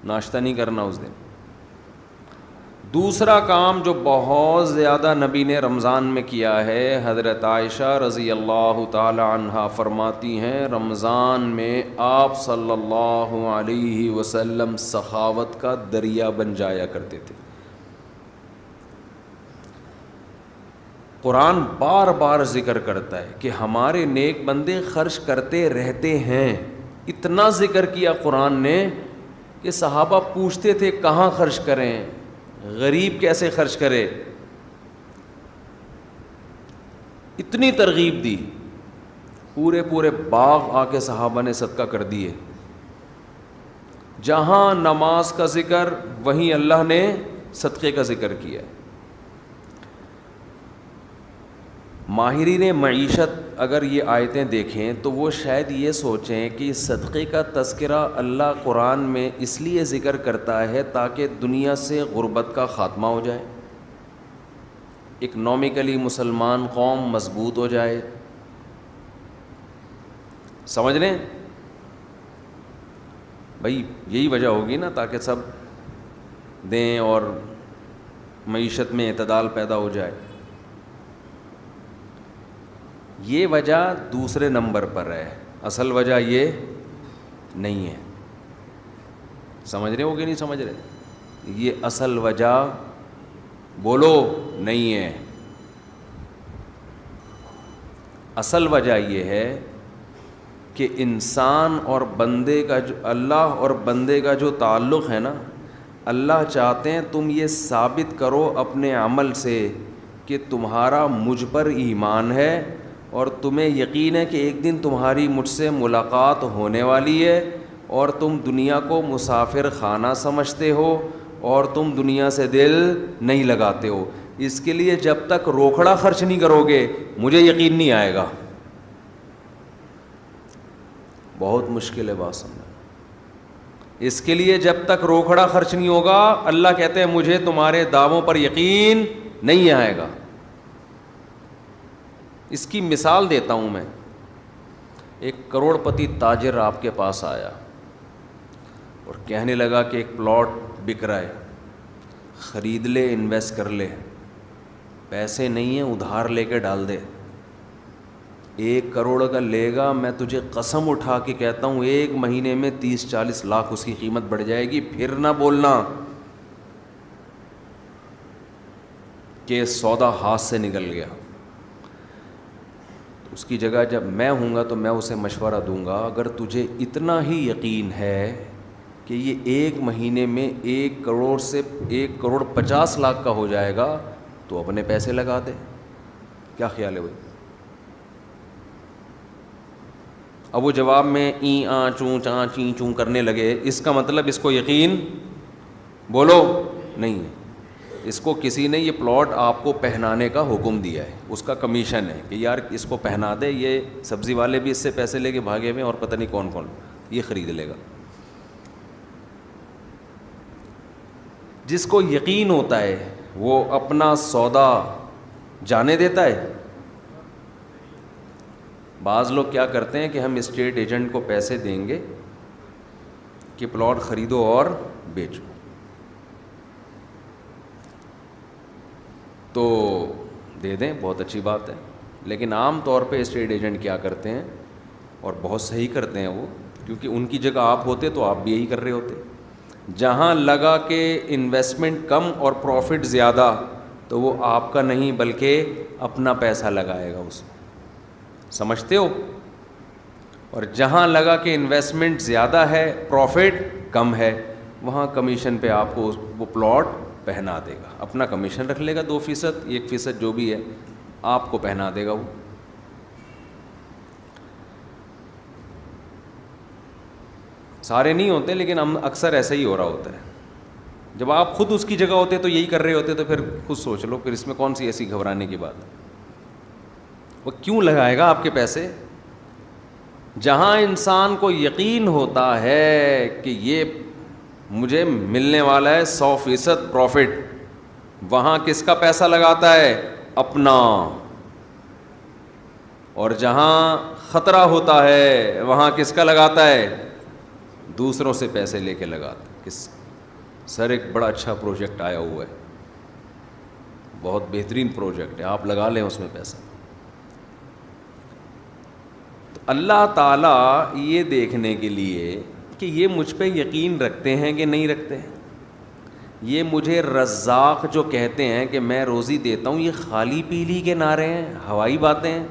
ناشتہ نہیں کرنا اس دن. دوسرا کام جو بہت زیادہ نبی نے رمضان میں کیا ہے، حضرت عائشہ رضی اللہ تعالی عنہا فرماتی ہیں رمضان میں آپ صلی اللہ علیہ وسلم سخاوت کا دریا بن جایا کرتے تھے. قرآن بار بار ذکر کرتا ہے کہ ہمارے نیک بندے خرچ کرتے رہتے ہیں. اتنا ذکر کیا قرآن نے کہ صحابہ پوچھتے تھے کہاں خرچ کریں، غریب کیسے خرچ کرے. اتنی ترغیب دی، پورے باغ آ کے صحابہ نے صدقہ کر دیے. جہاں نماز کا ذکر وہیں اللہ نے صدقے کا ذکر کیا. ماہرین معیشت اگر یہ آیتیں دیکھیں تو وہ شاید یہ سوچیں کہ صدقے کا تذکرہ اللہ قرآن میں اس لیے ذکر کرتا ہے تاکہ دنیا سے غربت کا خاتمہ ہو جائے، اکنامکلی مسلمان قوم مضبوط ہو جائے. سمجھ لیں بھائی، یہی وجہ ہوگی نا، تاکہ سب دیں اور معیشت میں اعتدال پیدا ہو جائے. یہ وجہ دوسرے نمبر پر ہے، اصل وجہ یہ نہیں ہے. سمجھ رہے ہو کہ نہیں سمجھ رہے؟ یہ اصل وجہ بولو نہیں ہے. اصل وجہ یہ ہے کہ انسان اور بندے کا جو اللہ اور بندے کا جو تعلق ہے نا، اللہ چاہتے ہیں تم یہ ثابت کرو اپنے عمل سے کہ تمہارا مجھ پر ایمان ہے اور تمہیں یقین ہے کہ ایک دن تمہاری مجھ سے ملاقات ہونے والی ہے، اور تم دنیا کو مسافر خانہ سمجھتے ہو اور تم دنیا سے دل نہیں لگاتے ہو. اس کے لیے جب تک روکھڑا خرچ نہیں کرو گے مجھے یقین نہیں آئے گا. بہت مشکل ہے بات سمجھنا. اس کے لیے جب تک روکھڑا خرچ نہیں ہوگا اللہ کہتے ہیں مجھے تمہارے دعووں پر یقین نہیں آئے گا. اس کی مثال دیتا ہوں میں. ایک کروڑ پتی تاجر آپ کے پاس آیا اور کہنے لگا کہ ایک پلاٹ بک رہا ہے، خرید لے، انویسٹ کر لے، پیسے نہیں ہیں ادھار لے کے ڈال دے. 1 کروڑ کا لے گا، میں تجھے قسم اٹھا کے کہتا ہوں 1 مہینے میں 30-40 لاکھ اس کی قیمت بڑھ جائے گی. پھر نہ بولنا کہ سودا ہاتھ سے نکل گیا. اس کی جگہ جب میں ہوں گا تو میں اسے مشورہ دوں گا، اگر تجھے اتنا ہی یقین ہے کہ یہ 1 مہینے میں 1 کروڑ سے 1 کروڑ 50 لاکھ کا ہو جائے گا تو اپنے پیسے لگا دے. کیا خیال ہے بھائی؟ اب وہ جواب میں این آ چوں چاں چیں چوں کرنے لگے، اس کا مطلب اس کو یقین بولو نہیں ہے. اس کو کسی نے یہ پلاٹ آپ کو پہنانے کا حکم دیا ہے، اس کا کمیشن ہے کہ یار اس کو پہنا دے، یہ سبزی والے بھی اس سے پیسے لے کے بھاگے ہوئے اور پتہ نہیں کون کون یہ خرید لے گا. جس کو یقین ہوتا ہے وہ اپنا سودا جانے دیتا ہے. بعض لوگ کیا کرتے ہیں کہ ہم اسٹیٹ ایجنٹ کو پیسے دیں گے کہ پلاٹ خریدو اور بیچو، تو دے دیں، بہت اچھی بات ہے. لیکن عام طور پہ اسٹیٹ ایجنٹ کیا کرتے ہیں، اور بہت صحیح کرتے ہیں وہ، کیونکہ ان کی جگہ آپ ہوتے تو آپ بھی یہی کر رہے ہوتے. جہاں لگا کہ انویسٹمنٹ کم اور پروفٹ زیادہ تو وہ آپ کا نہیں بلکہ اپنا پیسہ لگائے گا اس میں. سمجھتے ہو؟ اور جہاں لگا کہ انویسٹمنٹ زیادہ ہے پروفٹ کم ہے وہاں کمیشن پہ آپ کو وہ پلاٹ پہنا دے گا. اپنا کمیشن رکھ لے گا 2%، 1% جو بھی ہے آپ کو پہنا دے گا وہ. سارے نہیں ہوتے لیکن ہم اکثر ایسا ہی ہو رہا ہوتا ہے. جب آپ خود اس کی جگہ ہوتے تو یہی کر رہے ہوتے تو پھر خود سوچ لو، پھر اس میں کون سی ایسی گھبرانے کی بات. وہ کیوں لگائے گا آپ کے پیسے؟ جہاں انسان کو یقین ہوتا ہے کہ یہ مجھے ملنے والا ہے 100% پروفٹ. وہاں کس کا پیسہ لگاتا ہے؟ اپنا. اور جہاں خطرہ ہوتا ہے وہاں کس کا لگاتا ہے؟ دوسروں سے پیسے لے کے لگاتا ہے. سر ایک بڑا اچھا پروجیکٹ آیا ہوا ہے, بہت بہترین پروجیکٹ ہے, آپ لگا لیں اس میں پیسہ. تو اللہ تعالیٰ یہ دیکھنے کے لیے کہ یہ مجھ پہ یقین رکھتے ہیں کہ نہیں رکھتے ہیں, یہ مجھے رزاق جو کہتے ہیں کہ میں روزی دیتا ہوں, یہ خالی پیلی کے نعرے ہیں, ہوائی باتیں ہیں,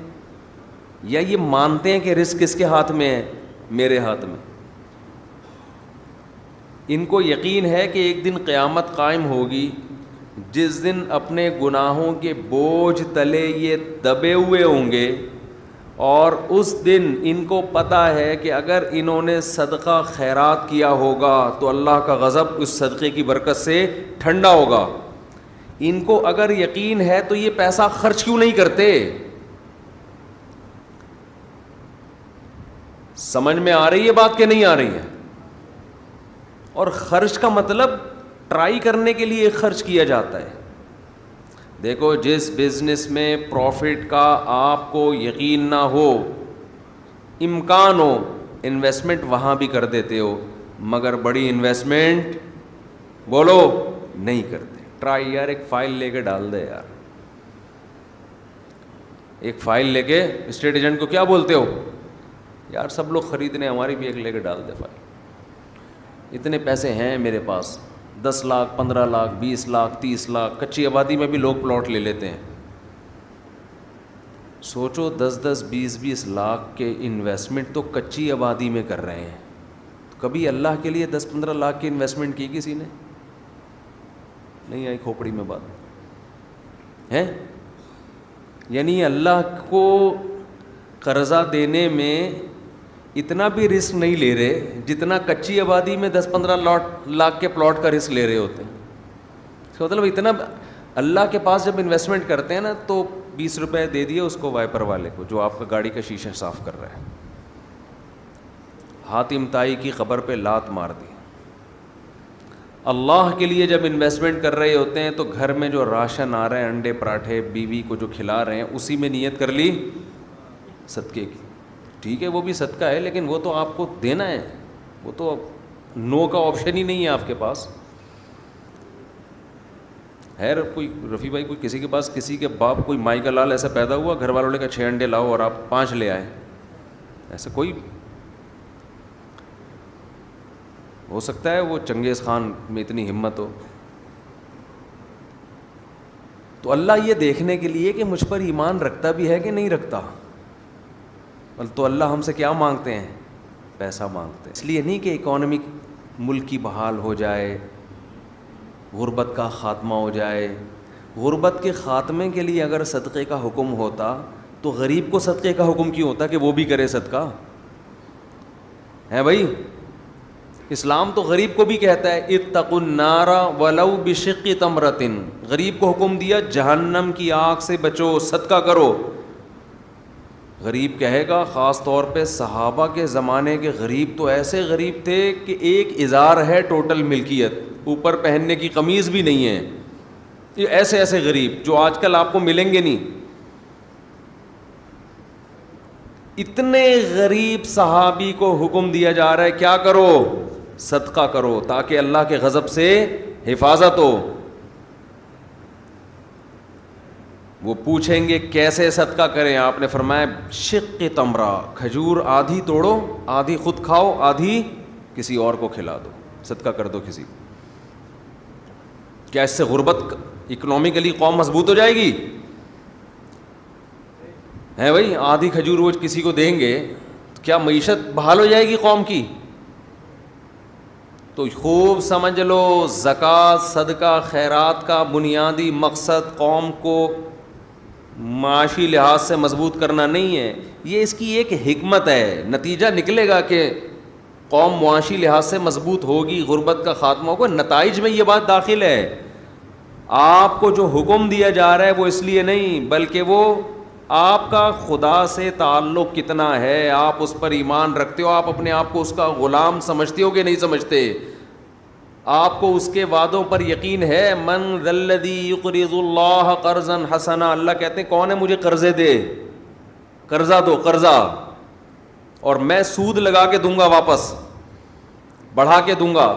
یا یہ مانتے ہیں کہ رزق کس کے ہاتھ میں ہے؟ میرے ہاتھ میں. ان کو یقین ہے کہ ایک دن قیامت قائم ہوگی جس دن اپنے گناہوں کے بوجھ تلے یہ دبے ہوئے ہوں گے, اور اس دن ان کو پتہ ہے کہ اگر انہوں نے صدقہ خیرات کیا ہوگا تو اللہ کا غضب اس صدقے کی برکت سے ٹھنڈا ہوگا. ان کو اگر یقین ہے تو یہ پیسہ خرچ کیوں نہیں کرتے؟ سمجھ میں آ رہی ہے بات کہ نہیں آ رہی ہے؟ اور خرچ کا مطلب ٹرائی کرنے کے لیے خرچ کیا جاتا ہے. دیکھو, جس بزنس میں پروفٹ کا آپ کو یقین نہ ہو, امکان ہو, انویسٹمنٹ وہاں بھی کر دیتے ہو, مگر بڑی انویسٹمنٹ بولو نہیں کرتے. ٹرائی یار, ایک فائل لے کے ڈال دے یار, ایک فائل لے کے اسٹیٹ ایجنٹ کو کیا بولتے ہو یار, سب لوگ خریدنے, ہماری بھی ایک لے کے ڈال دے فائل. اتنے پیسے ہیں میرے پاس, 10 لاکھ 15 لاکھ 20 لاکھ 30 لاکھ. کچی آبادی میں بھی لوگ پلاٹ لے لیتے ہیں. سوچو 10 20 لاکھ کے انویسٹمنٹ تو کچی آبادی میں کر رہے ہیں. کبھی اللہ کے لیے 10-15 لاکھ کی انویسٹمنٹ کی کسی نے؟ نہیں آئی کھوپڑی میں بات ہے. یعنی اللہ کو قرضہ دینے میں اتنا بھی رسک نہیں لے رہے جتنا کچی آبادی میں 10-15 لاکھ کے پلاٹ کا رسک لے رہے ہوتے ہیں. اس کا مطلب اتنا اللہ کے پاس جب انویسٹمنٹ کرتے ہیں نا تو 20 روپے دے دیے اس کو وائپر والے کو جو آپ کا گاڑی کا شیشہ صاف کر رہا ہے. حاتم طائی کی خبر پہ لات مار دی. اللہ کے لیے جب انویسٹمنٹ کر رہے ہوتے ہیں تو گھر میں جو راشن آ رہے ہیں, انڈے پراٹھے بیوی کو جو کھلا رہے ہیں, اسی میں نیت کر لی صدقے کی. ٹھیک ہے وہ بھی صدقہ ہے, لیکن وہ تو آپ کو دینا ہے, وہ تو نو کا آپشن ہی نہیں ہے آپ کے پاس. ہے کوئی رفیع بھائی, کوئی کسی کے پاس کسی کے باپ کوئی مائی کا لال ایسا پیدا ہوا, گھر والوں نے کہا 6 انڈے لاؤ اور آپ 5 لے آئے؟ ایسا کوئی ہو سکتا ہے وہ چنگیز خان میں اتنی ہمت ہو. تو اللہ یہ دیکھنے کے لیے کہ مجھ پر ایمان رکھتا بھی ہے کہ نہیں رکھتا, تو اللہ ہم سے کیا مانگتے ہیں؟ پیسہ مانگتے ہیں. اس لیے نہیں کہ اکانومک ملک کی بحال ہو جائے, غربت کا خاتمہ ہو جائے. غربت کے خاتمے کے لیے اگر صدقے کا حکم ہوتا تو غریب کو صدقے کا حکم کیوں ہوتا کہ وہ بھی کرے صدقہ؟ ہے بھائی, اسلام تو غریب کو بھی کہتا ہے اتقوا النار ولو بشق تمرۃ. غریب کو حکم دیا جہنم کی آگ سے بچو, صدقہ کرو. غریب کہے گا, خاص طور پہ صحابہ کے زمانے کے غریب تو ایسے غریب تھے کہ ایک ازار ہے ٹوٹل ملکیت, اوپر پہننے کی قمیض بھی نہیں ہے. یہ ایسے ایسے غریب جو آج کل آپ کو ملیں گے نہیں. اتنے غریب صحابی کو حکم دیا جا رہا ہے کیا کرو؟ صدقہ کرو, تاکہ اللہ کے غضب سے حفاظت ہو. وہ پوچھیں گے کیسے صدقہ کریں؟ آپ نے فرمایا شق تمرہ, کھجور آدھی توڑو, آدھی خود کھاؤ, آدھی کسی اور کو کھلا دو, صدقہ کر دو کسی کو. کیا اس سے غربت اکنامکلی قوم مضبوط ہو جائے گی؟ ہے بھائی, آدھی کھجور وہ کسی کو دیں گے تو کیا معیشت بحال ہو جائے گی قوم کی؟ تو خوب سمجھ لو, زکوٰۃ صدقہ خیرات کا بنیادی مقصد قوم کو معاشی لحاظ سے مضبوط کرنا نہیں ہے, یہ اس کی ایک حکمت ہے. نتیجہ نکلے گا کہ قوم معاشی لحاظ سے مضبوط ہوگی, غربت کا خاتمہ ہوگا. نتائج میں یہ بات داخل ہے. آپ کو جو حکم دیا جا رہا ہے وہ اس لیے نہیں, بلکہ وہ آپ کا خدا سے تعلق کتنا ہے, آپ اس پر ایمان رکھتے ہو, آپ اپنے آپ کو اس کا غلام سمجھتے ہو کہ نہیں سمجھتے. آپ کو اس کے وعدوں پر یقین ہے؟ من ذا الذی یقرض اللہ قرضا حسنا، اللہ کہتے ہیں کون ہے مجھے قرضے دے، قرضہ دو، قرضہ، اور میں سود لگا کے دوں گا، واپس بڑھا کے دوں گا.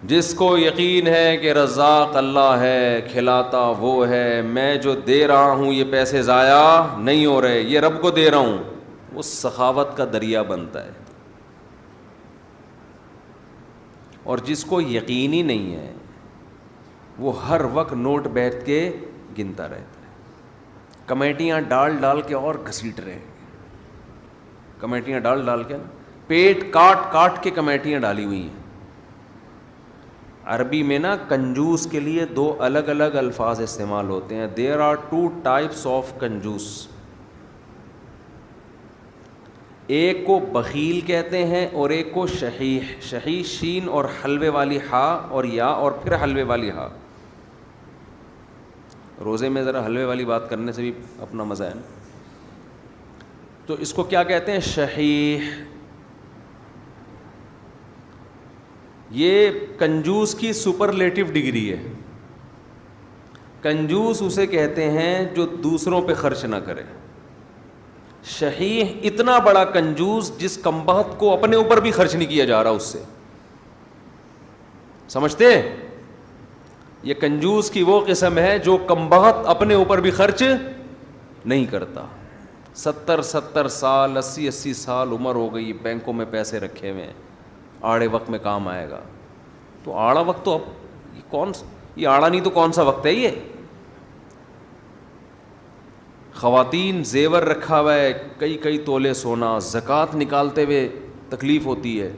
جس کو یقین ہے کہ رزاق اللہ ہے، کھلاتا وہ ہے، میں جو دے رہا ہوں یہ پیسے ضائع نہیں ہو رہے، یہ رب کو دے رہا ہوں، وہ سخاوت کا دریا بنتا ہے. اور جس کو یقین ہی نہیں ہے وہ ہر وقت نوٹ بیٹھ کے گنتا رہتا ہے، کمیٹیاں ڈال ڈال کے اور گھسیٹ رہے ہیں، کمیٹیاں ڈال ڈال کے نا، پیٹ کاٹ کاٹ کے کمیٹیاں ڈالی ہوئی ہیں. عربی میں نا کنجوس کے لیے دو الگ الگ الفاظ استعمال ہوتے ہیں. There are two types of کنجوس. ایک کو بخیل کہتے ہیں اور ایک کو شحیح. شحیح شین اور حلوے والی ہا اور یا اور پھر حلوے والی ہا. روزے میں ذرا حلوے والی بات کرنے سے بھی اپنا مزہ ہے نا. تو اس کو کیا کہتے ہیں؟ شحیح. یہ کنجوس کی سپرلیٹو ڈگری ہے. کنجوس اسے کہتے ہیں جو دوسروں پہ خرچ نہ کرے. شحیح اتنا بڑا کنجوس جس کمبخت کو اپنے اوپر بھی خرچ نہیں کیا جا رہا اس سے. سمجھتے؟ یہ کنجوس کی وہ قسم ہے جو کمبخت اپنے اوپر بھی خرچ نہیں کرتا. 70 سال 80 سال عمر ہو گئی، بینکوں میں پیسے رکھے ہوئے ہیں، آڑے وقت میں کام آئے گا. تو آڑا وقت تو اب یہ آڑا نہیں تو کون سا وقت ہے یہ؟ خواتین زیور رکھا ہوا ہے، کئی تولے سونا، زکوٰۃ نکالتے ہوئے تکلیف ہوتی ہے.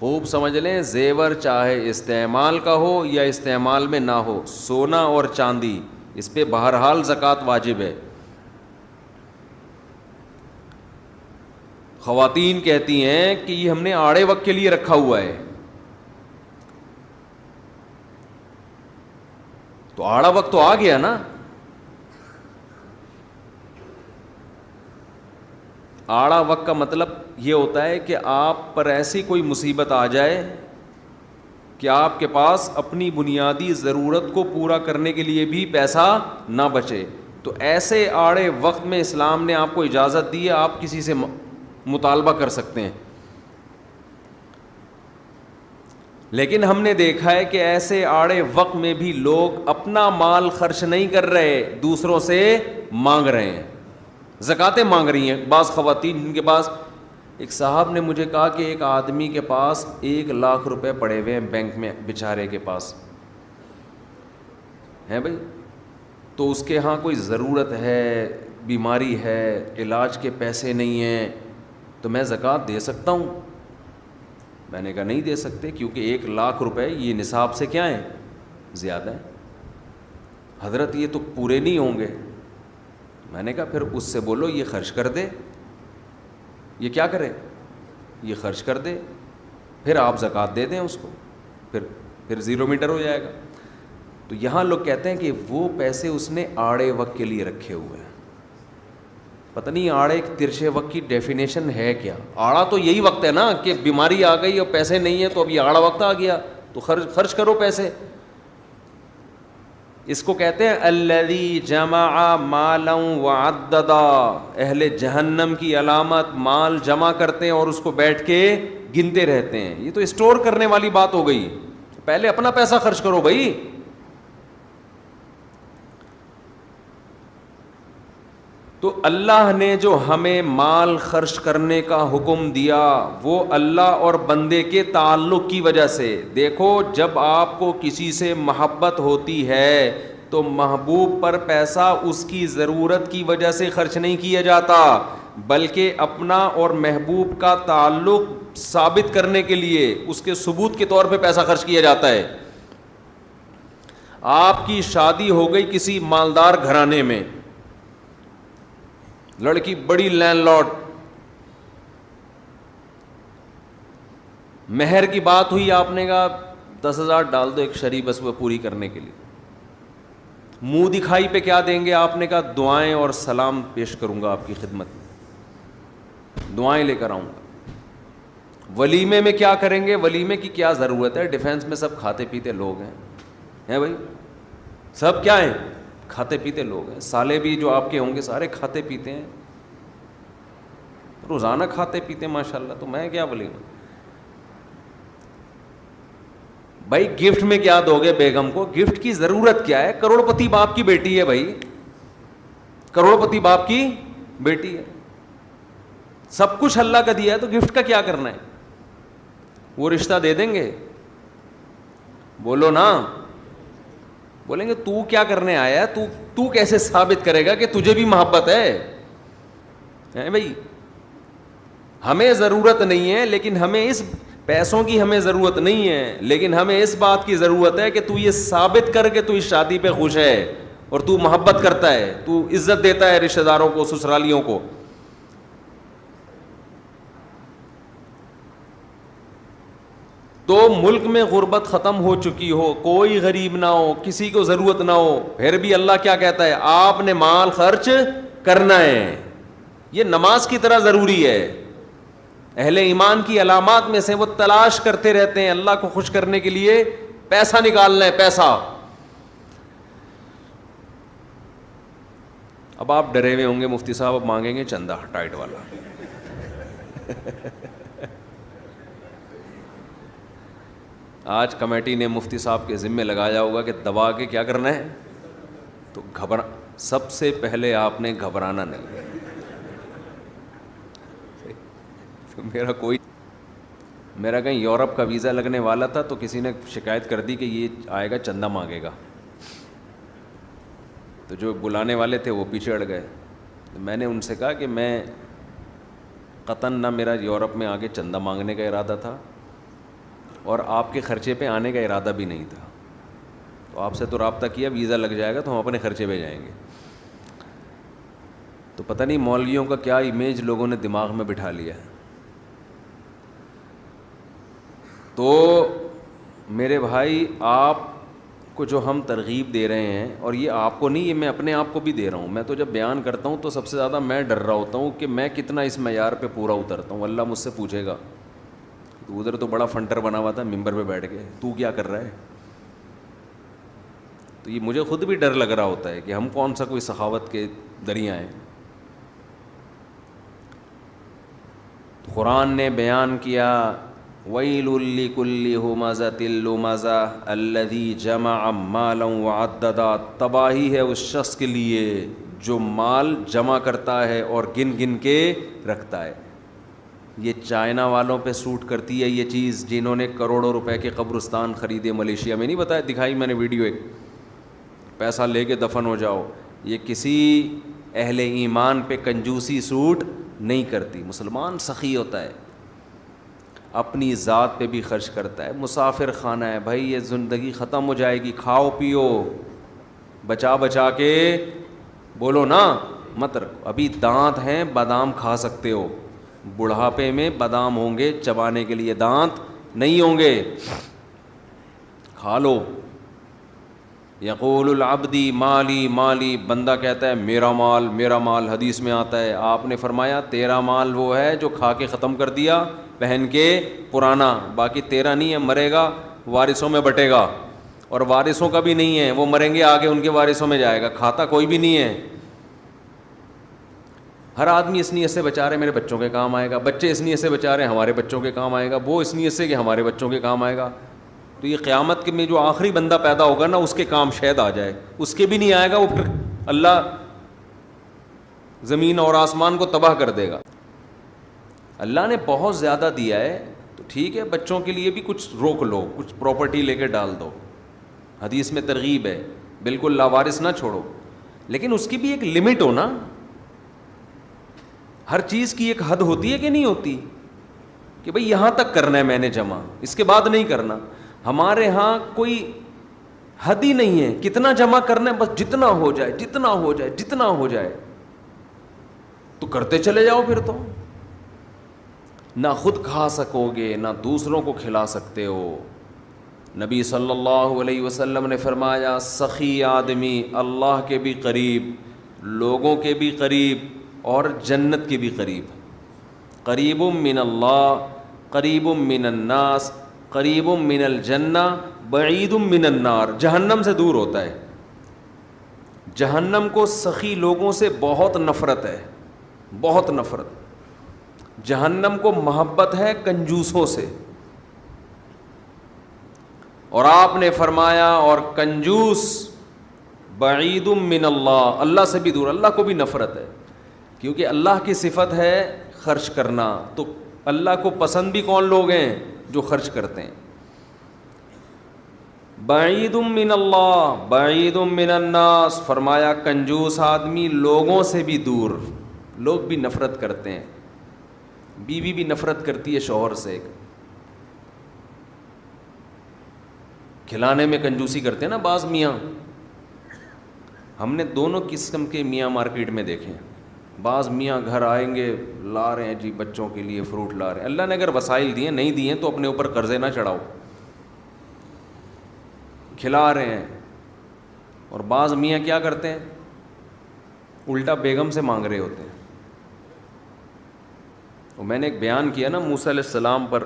خوب سمجھ لیں، زیور چاہے استعمال کا ہو یا استعمال میں نہ ہو، سونا اور چاندی اس پہ بہرحال زکوٰۃ واجب ہے. خواتین کہتی ہیں کہ یہ ہم نے آڑے وقت کے لیے رکھا ہوا ہے. تو آڑا وقت تو آ گیا نا. آڑا وقت کا مطلب یہ ہوتا ہے کہ آپ پر ایسی کوئی مصیبت آ جائے کہ آپ کے پاس اپنی بنیادی ضرورت کو پورا کرنے کے لیے بھی پیسہ نہ بچے. تو ایسے آڑے وقت میں اسلام نے آپ کو اجازت دی ہے، آپ کسی سے مطالبہ کر سکتے ہیں. لیکن ہم نے دیکھا ہے کہ ایسے آڑے وقت میں بھی لوگ اپنا مال خرچ نہیں کر رہے، دوسروں سے مانگ رہے ہیں، زکاتیں مانگ رہی ہیں. بعض خواتین جن کے پاس، ایک صاحب نے مجھے کہا کہ ایک آدمی کے پاس 1,00,000 روپے پڑے ہوئے ہیں بینک میں، بیچارے کے پاس ہیں بھائی، تو اس کے ہاں کوئی ضرورت ہے، بیماری ہے، علاج کے پیسے نہیں ہیں، تو میں زکوٰۃ دے سکتا ہوں؟ میں نے کہا نہیں دے سکتے، کیونکہ 1,00,000 روپے یہ نصاب سے کیا ہیں، زیادہ ہیں. حضرت یہ تو پورے نہیں ہوں گے. میں نے کہا پھر اس سے بولو یہ خرچ کر دے. یہ کیا کرے؟ یہ خرچ کر دے، پھر آپ زکوٰۃ دے دیں اس کو، پھر 0 میٹر ہو جائے گا. تو یہاں لوگ کہتے ہیں کہ وہ پیسے اس نے آڑے وقت کے لیے رکھے ہوئے ہیں. پتہ نہیں آڑے ترچے وقت کی ڈیفینیشن ہے کیا؟ آڑا تو یہی وقت ہے نا کہ بیماری آ گئی اور پیسے نہیں ہیں، تو اب یہ آڑا وقت آ گیا تو خرچ کرو پیسے. اس کو کہتے ہیں الذی جمع مالا وعددا. اہل جہنم کی علامت مال جمع کرتے ہیں اور اس کو بیٹھ کے گنتے رہتے ہیں. یہ تو اسٹور کرنے والی بات ہو گئی. پہلے اپنا پیسہ خرچ کرو بھائی. تو اللہ نے جو ہمیں مال خرچ کرنے کا حکم دیا وہ اللہ اور بندے کے تعلق کی وجہ سے. دیکھو جب آپ کو کسی سے محبت ہوتی ہے تو محبوب پر پیسہ اس کی ضرورت کی وجہ سے خرچ نہیں کیا جاتا، بلکہ اپنا اور محبوب کا تعلق ثابت کرنے کے لیے اس کے ثبوت کے طور پہ پیسہ خرچ کیا جاتا ہے. آپ کی شادی ہو گئی کسی مالدار گھرانے میں، لڑکی بڑی لینڈ لارڈ، مہر کی بات ہوئی، آپ نے کہا 10,000 ڈال دو ایک شریح بس وہ پوری کرنے کے لیے. منہ دکھائی پہ کیا دیں گے؟ آپ نے کہا دعائیں اور سلام پیش کروں گا آپ کی خدمت میں، دعائیں لے کر آؤں گا. ولیمے میں کیا کریں گے؟ ولیمے کی کیا ضرورت ہے؟ ڈیفینس میں سب کھاتے پیتے لوگ ہیں بھائی، سب کیا ہیں؟ کھاتے پیتے لوگ ہیں. سالے بھی جو آپ کے ہوں گے سارے کھاتے پیتے ہیں، روزانہ کھاتے پیتے ہیں ماشاء اللہ. تو میں کیا ولیمہ؟ بھائی گفٹ میں کیا دو گے بیگم کو؟ گفٹ کی ضرورت کیا ہے؟ کروڑ پتی باپ کی بیٹی ہے بھائی، کروڑ پتی باپ کی بیٹی ہے، سب کچھ اللہ کا دیا ہے، تو گفٹ کا کیا کرنا ہے؟ وہ رشتہ دے دیں گے؟ بولو نا. بولیں گے تو کیا کرنے آیا ہے؟ تو کیسے ثابت کرے گا کہ تجھے بھی محبت ہے بھائی؟ ہمیں ضرورت نہیں ہے، لیکن ہمیں اس پیسوں کی ہمیں ضرورت نہیں ہے، لیکن ہمیں اس بات کی ضرورت ہے کہ تو یہ ثابت کر کے تو اس شادی پہ خوش ہے اور تو محبت کرتا ہے، تو عزت دیتا ہے رشتہ داروں کو، سسرالیوں کو. تو ملک میں غربت ختم ہو چکی ہو، کوئی غریب نہ ہو، کسی کو ضرورت نہ ہو، پھر بھی اللہ کیا کہتا ہے؟ آپ نے مال خرچ کرنا ہے. یہ نماز کی طرح ضروری ہے. اہل ایمان کی علامات میں سے وہ تلاش کرتے رہتے ہیں اللہ کو خوش کرنے کے لیے پیسہ نکالنا ہے، پیسہ. اب آپ ڈرے ہوئے ہوں گے مفتی صاحب اب مانگیں گے چندہ ٹائٹ والا. آج کمیٹی نے مفتی صاحب کے ذمے لگایا ہوگا کہ دبا کے کیا کرنا ہے، تو سب سے پہلے آپ نے گھبرانا نہیں. میرا کہیں یورپ کا ویزا لگنے والا تھا تو کسی نے شکایت کر دی کہ یہ آئے گا چندہ مانگے گا، تو جو بلانے والے تھے وہ پیچھے اڑ گئے. میں نے ان سے کہا کہ میں قطعاً نہ میرا یورپ میں آگے چندہ مانگنے کا ارادہ تھا اور آپ کے خرچے پہ آنے کا ارادہ بھی نہیں تھا. تو آپ سے تو رابطہ کیا، ویزا لگ جائے گا تو ہم اپنے خرچے پہ جائیں گے. تو پتہ نہیں مولویوں کا کیا امیج لوگوں نے دماغ میں بٹھا لیا ہے. تو میرے بھائی آپ کو جو ہم ترغیب دے رہے ہیں، اور یہ آپ کو نہیں، یہ میں اپنے آپ کو بھی دے رہا ہوں. میں تو جب بیان کرتا ہوں تو سب سے زیادہ میں ڈر رہا ہوتا ہوں کہ میں کتنا اس معیار پہ پورا اترتا ہوں. اللہ مجھ سے پوچھے گا تو ادھر تو بڑا فنٹر بنا ہوا تھا ممبر پہ بیٹھ کے، تو کیا کر رہا ہے؟ تو یہ مجھے خود بھی ڈر لگ رہا ہوتا ہے کہ ہم کون سا کوئی سخاوت کے دریا ہیں. قرآن نے بیان کیا وَيْلٌ لِّكُلِّ هُمَزَةٍ لُّمَزَةٍ الَّذِي جَمَعَ مَالًا وَعَدَّدَ. تباہی ہے اس شخص کے لیے جو مال جمع کرتا ہے اور گن گن کے رکھتا ہے. یہ چائنا والوں پہ سوٹ کرتی ہے یہ چیز، جنہوں نے کروڑوں روپے کے قبرستان خریدے ملیشیا میں. نہیں بتایا، دکھائی میں نے ویڈیو ایک، پیسہ لے کے دفن ہو جاؤ. یہ کسی اہل ایمان پہ کنجوسی سوٹ نہیں کرتی. مسلمان سخی ہوتا ہے، اپنی ذات پہ بھی خرچ کرتا ہے. مسافر خانہ ہے بھائی، یہ زندگی ختم ہو جائے گی، کھاؤ پیو بچا بچا کے، بولو نا مت رکھو. ابھی دانت ہیں، بادام کھا سکتے ہو، بڑھاپے میں بادام ہوں گے چبانے کے لیے، دانت نہیں ہوں گے، کھا لو. یقول العبدی مالی مالی، بندہ کہتا ہے میرا مال میرا مال. حدیث میں آتا ہے آپ نے فرمایا تیرا مال وہ ہے جو کھا کے ختم کر دیا پہن کے پرانا، باقی تیرا نہیں ہے، مرے گا وارثوں میں بٹے گا. اور وارثوں کا بھی نہیں ہے، وہ مریں گے آگے ان کے وارثوں میں جائے گا، کھاتا کوئی بھی نہیں ہے. ہر آدمی اس نیت سے بچا رہے میرے بچوں کے کام آئے گا، بچے اس نیت سے بچا رہے ہیں ہمارے بچوں کے کام آئے گا، وہ اس نیت سے کہ ہمارے بچوں کے کام آئے گا. تو یہ قیامت میں جو آخری بندہ پیدا ہوگا نا، اس کے کام شاید آ جائے، اس کے بھی نہیں آئے گا، وہ پھر اللہ زمین اور آسمان کو تباہ کر دے گا. اللہ نے بہت زیادہ دیا ہے تو ٹھیک ہے، بچوں کے لیے بھی کچھ روک لو، کچھ پراپرٹی لے کے ڈال دو. حدیث میں ترغیب ہے، بالکل لاوارث نہ چھوڑو، لیکن اس کی بھی ایک لمٹ ہو نا. ہر چیز کی ایک حد ہوتی ہے کہ نہیں ہوتی، کہ بھئی یہاں تک کرنا ہے میں نے جمع، اس کے بعد نہیں کرنا. ہمارے ہاں کوئی حد ہی نہیں ہے، کتنا جمع کرنا ہے، بس جتنا ہو جائے جتنا ہو جائے جتنا ہو جائے تو کرتے چلے جاؤ. پھر تو نہ خود کھا سکو گے نہ دوسروں کو کھلا سکتے ہو. نبی صلی اللہ علیہ وسلم نے فرمایا سخی آدمی اللہ کے بھی قریب، لوگوں کے بھی قریب اور جنت کے بھی قریب. قریب من اللہ قریب من الناس قریب من الجنہ بعید من النار، جہنم سے دور ہوتا ہے. جہنم کو سخی لوگوں سے بہت نفرت ہے، بہت نفرت. جہنم کو محبت ہے کنجوسوں سے. اور آپ نے فرمایا اور کنجوس بعید من اللہ، اللہ سے بھی دور، اللہ کو بھی نفرت ہے، کیونکہ اللہ کی صفت ہے خرچ کرنا. تو اللہ کو پسند بھی کون لوگ ہیں؟ جو خرچ کرتے ہیں. بعید من اللہ بعید من الناس، فرمایا کنجوس آدمی لوگوں سے بھی دور. لوگ بھی نفرت کرتے ہیں، بیوی بھی نفرت کرتی ہے شوہر سے. کھلانے میں کنجوسی کرتے ہیں نا بعض میاں. ہم نے دونوں قسم کے میاں مارکیٹ میں دیکھے ہیں. بعض میاں گھر آئیں گے، لا رہے ہیں جی بچوں کے لیے فروٹ لا رہے ہیں. اللہ نے اگر وسائل دیے نہیں دیے تو اپنے اوپر قرضے نہ چڑھاؤ، کھلا رہے ہیں. اور بعض میاں کیا کرتے ہیں؟ الٹا بیگم سے مانگ رہے ہوتے ہیں. اور میں نے ایک بیان کیا نا موسیٰ علیہ السلام پر،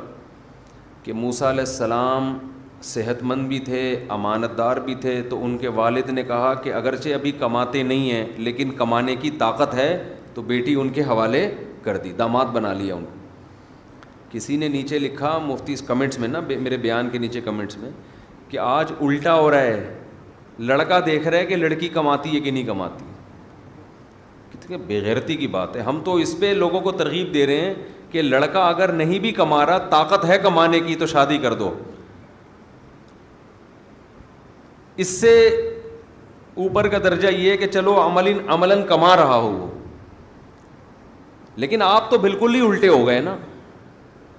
کہ موسیٰ علیہ السلام صحت مند بھی تھے، امانت دار بھی تھے. تو ان کے والد نے کہا کہ اگرچہ ابھی کماتے نہیں ہیں لیکن کمانے کی طاقت ہے، تو بیٹی ان کے حوالے کر دی، داماد بنا لیا ان کو. کسی نے نیچے لکھا مفتی کمنٹس میں نا، میرے بیان کے نیچے کمنٹس میں، کہ آج الٹا ہو رہا ہے، لڑکا دیکھ رہا ہے کہ لڑکی کماتی ہے کہ نہیں کماتی. کتنی بےغیرتی کی بات ہے. ہم تو اس پہ لوگوں کو ترغیب دے رہے ہیں کہ لڑکا اگر نہیں بھی کما رہا، طاقت ہے کمانے کی، تو شادی کر دو. اس سے اوپر کا درجہ یہ ہے کہ چلو عملاً کما رہا ہو وہ. لیکن آپ تو بالکل ہی الٹے ہو گئے نا.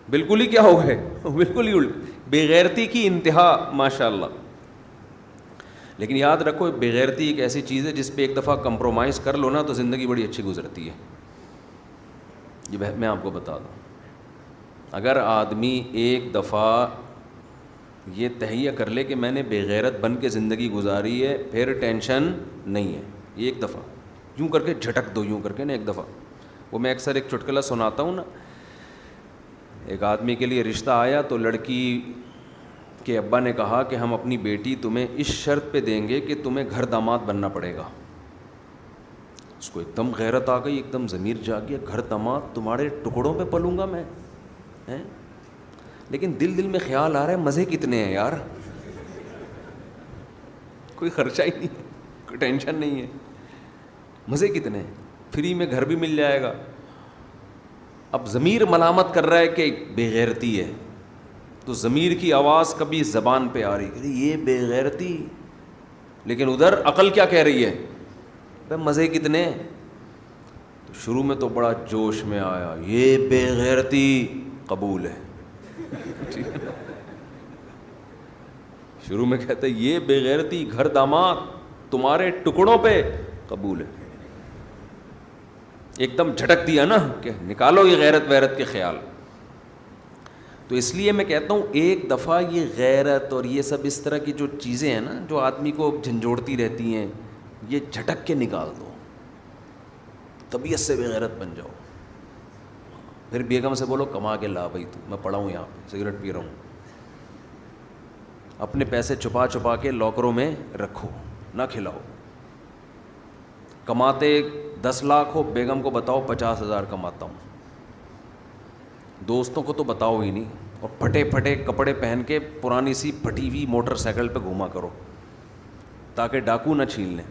بالکل ہی کیا ہو گئے؟ بالکل ہی الٹے. بے غیرتی کی انتہا ماشاء اللہ. لیکن یاد رکھو بے غیرتی ایک ایسی چیز ہے جس پہ ایک دفعہ کمپرومائز کر لو نا تو زندگی بڑی اچھی گزرتی ہے. یہ میں آپ کو بتا دوں، اگر آدمی ایک دفعہ یہ تہیہ کر لے کہ میں نے بے غیرت بن کے زندگی گزاری ہے، پھر ٹینشن نہیں ہے. ایک دفعہ یوں کر کے جھٹک دو، یوں کر کے نا ایک دفعہ. وہ میں اکثر ایک چٹکلا سناتا ہوں نا. ایک آدمی کے لیے رشتہ آیا تو لڑکی کے ابا نے کہا کہ ہم اپنی بیٹی تمہیں اس شرط پہ دیں گے کہ تمہیں گھر داماد بننا پڑے گا. اس کو ایک دم غیرت آ گئی، ایک دم ضمیر جاگ گیا، گھر داماد تمہارے ٹکڑوں پہ پلوں گا میں. لیکن دل میں خیال آ رہا ہے مزے کتنے ہیں یار، کوئی خرچہ ہی نہیں، کوئی ٹینشن نہیں ہے، مزے کتنے ہیں، فری میں گھر بھی مل جائے گا. اب ضمیر ملامت کر رہا ہے کہ بے غیرتی ہے، تو ضمیر کی آواز کبھی زبان پہ آ رہی ہے یہ بے غیرتی، لیکن ادھر عقل کیا کہہ رہی ہے؟ بھائی مزے کتنے. تو شروع میں تو بڑا جوش میں آیا، یہ بے غیرتی قبول ہے. شروع میں کہتے یہ بے غیرتی گھر داماد تمہارے ٹکڑوں پہ قبول ہے. ایک دم جھٹک دیا نا کہ نکالو یہ غیرت ویرت کے خیال. تو اس لیے میں کہتا ہوں ایک دفعہ یہ غیرت اور یہ سب اس طرح کی جو چیزیں ہیں نا جو آدمی کو جھنجھوڑتی رہتی ہیں، یہ جھٹک کے نکال دو، طبیعت سے بے غیرت بن جاؤ. پھر بیگم سے بولو کما کے لا بھائی، تو میں پڑا ہوں یہاں پہ سگریٹ پی رہا ہوں. اپنے پیسے چھپا چھپا کے لاکروں میں رکھو، نہ کھلاؤ. کماتے 10 لاکھ ہو، بیگم کو بتاؤ 50,000 کماتا ہوں. دوستوں کو تو بتاؤ ہی نہیں. اور پھٹے پھٹے کپڑے پہن کے پرانی سی پھٹی ہوئی موٹر سائیکل پہ گھوما کرو تاکہ ڈاکو نہ چھین لیں.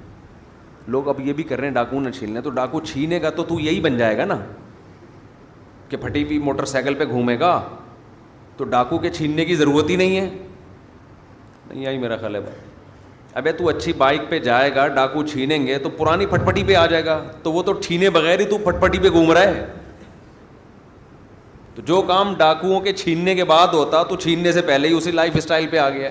لوگ اب یہ بھی کر رہے ہیں ڈاکو نہ چھین لیں. تو ڈاکو چھینے گا تو یہی بن جائے گا نا کہ پھٹی ہوئی موٹر سائیکل پہ گھومے گا، تو ڈاکو کے چھیننے کی ضرورت ہی نہیں ہے. نہیں آئی میرا خیال ہے بھائی. ابے تو اچھی بائک پہ جائے گا، ڈاکو چھینیں گے تو پرانی پھٹپٹی پہ آ جائے گا، تو وہ تو چھینے بغیر ہی تو پھٹپٹی پہ گھوم رہا ہے. تو جو کام ڈاکوؤں کے چھیننے کے بعد ہوتا تو چھیننے سے پہلے ہی اسی لائف اسٹائل پہ آ گیا.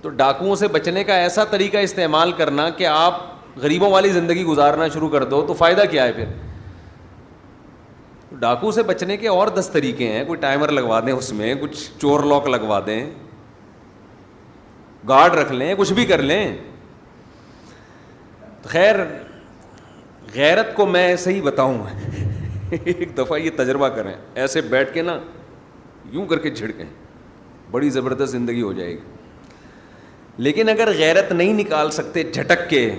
تو ڈاکوؤں سے بچنے کا ایسا طریقہ استعمال کرنا کہ آپ غریبوں والی زندگی گزارنا شروع کر دو، تو فائدہ کیا ہے پھر؟ ڈاکو سے بچنے کے اور 10 طریقے ہیں. کوئی ٹائمر لگوا دیں، اس میں کچھ چور لاک لگوا دیں، گارڈ رکھ لیں، کچھ بھی کر لیں. خیر غیرت کو میں صحیح بتاؤں ایک دفعہ یہ تجربہ کریں, ایسے بیٹھ کے نا یوں کر کے جھڑکیں, بڑی زبردست زندگی ہو جائے گی. لیکن اگر غیرت نہیں نکال سکتے جھٹک کے,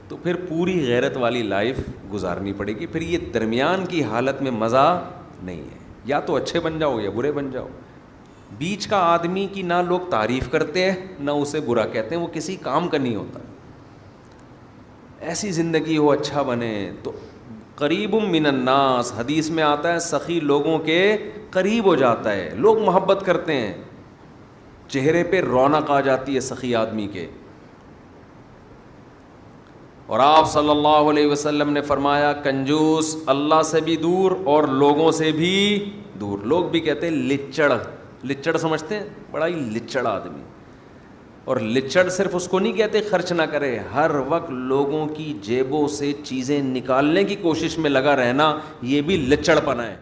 تو پھر پوری غیرت والی لائف گزارنی پڑے گی. پھر یہ درمیان کی حالت میں مزہ نہیں ہے, یا تو اچھے بن جاؤ یا برے بن جاؤ. بیچ کا آدمی کی نہ لوگ تعریف کرتے ہیں نہ اسے برا کہتے ہیں, وہ کسی کام کا نہیں ہوتا. ایسی زندگی ہو, اچھا بنے. تو قریب من الناس, حدیث میں آتا ہے سخی لوگوں کے قریب ہو جاتا ہے, لوگ محبت کرتے ہیں, چہرے پہ رونق آ جاتی ہے سخی آدمی کے. اور آپ صلی اللہ علیہ وسلم نے فرمایا کنجوس اللہ سے بھی دور اور لوگوں سے بھی دور. لوگ بھی کہتے ہیں لچڑ, لچڑ سمجھتے ہیں, بڑا ہی لچڑ آدمی. اور لچڑ صرف اس کو نہیں کہتے خرچ نہ کرے, ہر وقت لوگوں کی جیبوں سے چیزیں نکالنے کی کوشش میں لگا رہنا, یہ بھی لچڑ پنا ہے.